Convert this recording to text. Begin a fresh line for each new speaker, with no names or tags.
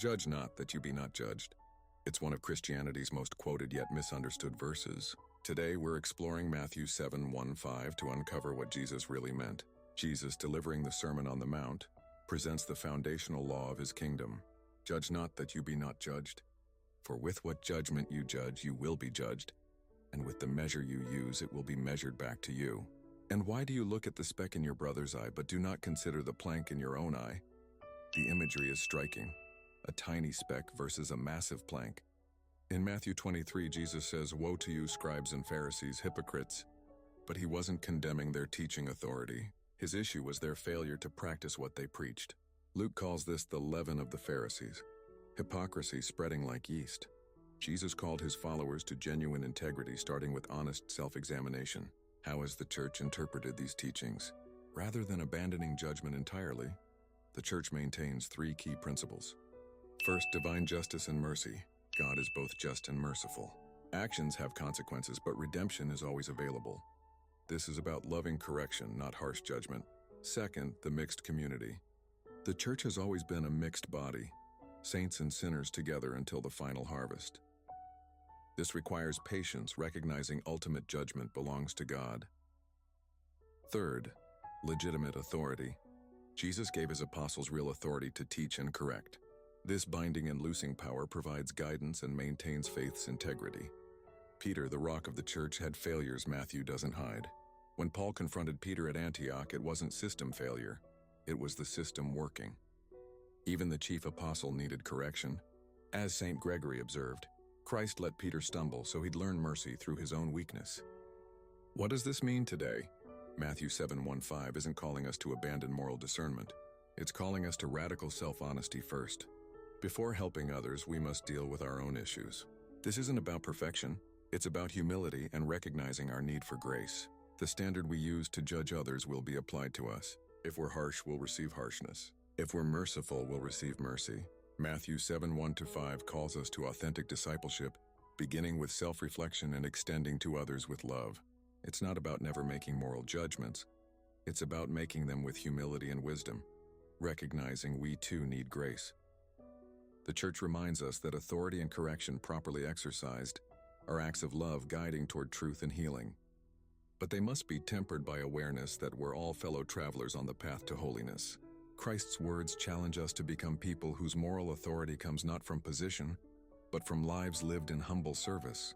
Judge not that you be not judged. It's one of Christianity's most quoted yet misunderstood verses. Today we're exploring Matthew 7:1-5 to uncover what Jesus really meant. Jesus, delivering the Sermon on the Mount, presents the foundational law of his kingdom. Judge not that you be not judged. For with what judgment you judge, you will be judged, and with the measure you use, it will be measured back to you. And why do you look at the speck in your brother's eye, but do not consider the plank in your own eye? The imagery is striking. A tiny speck versus a massive plank. In Matthew 23, Jesus says, "Woe to you, scribes and Pharisees, hypocrites." But he wasn't condemning their teaching authority. His issue was their failure to practice what they preached. Luke calls this the leaven of the Pharisees, hypocrisy spreading like yeast. Jesus called his followers to genuine integrity, starting with honest self-examination. How has the church interpreted these teachings? Rather than abandoning judgment entirely, the church maintains three key principles. First, divine justice and mercy. God is both just and merciful. Actions have consequences, but redemption is always available. This is about loving correction, not harsh judgment. Second, the mixed community. The church has always been a mixed body, saints and sinners together until the final harvest. This requires patience, recognizing ultimate judgment belongs to God. Third, legitimate authority. Jesus gave his apostles real authority to teach and correct. This binding and loosing power provides guidance and maintains faith's integrity. Peter, the rock of the church, had failures Matthew doesn't hide. When Paul confronted Peter at Antioch, it wasn't system failure, it was the system working. Even the chief apostle needed correction. As St. Gregory observed, Christ let Peter stumble so he'd learn mercy through his own weakness. What does this mean today? Matthew 7:1-5 isn't calling us to abandon moral discernment. It's calling us to radical self-honesty first. Before helping others, we must deal with our own issues. This isn't about perfection, it's about humility and recognizing our need for grace. The standard we use to judge others will be applied to us. If we're harsh, we'll receive harshness. If we're merciful, we'll receive mercy. Matthew 7:1-5 calls us to authentic discipleship, beginning with self-reflection and extending to others with love. It's not about never making moral judgments. It's about making them with humility and wisdom, recognizing we too need grace. The church reminds us that authority and correction properly exercised are acts of love guiding toward truth and healing. But they must be tempered by awareness that we're all fellow travelers on the path to holiness. Christ's words challenge us to become people whose moral authority comes not from position, but from lives lived in humble service.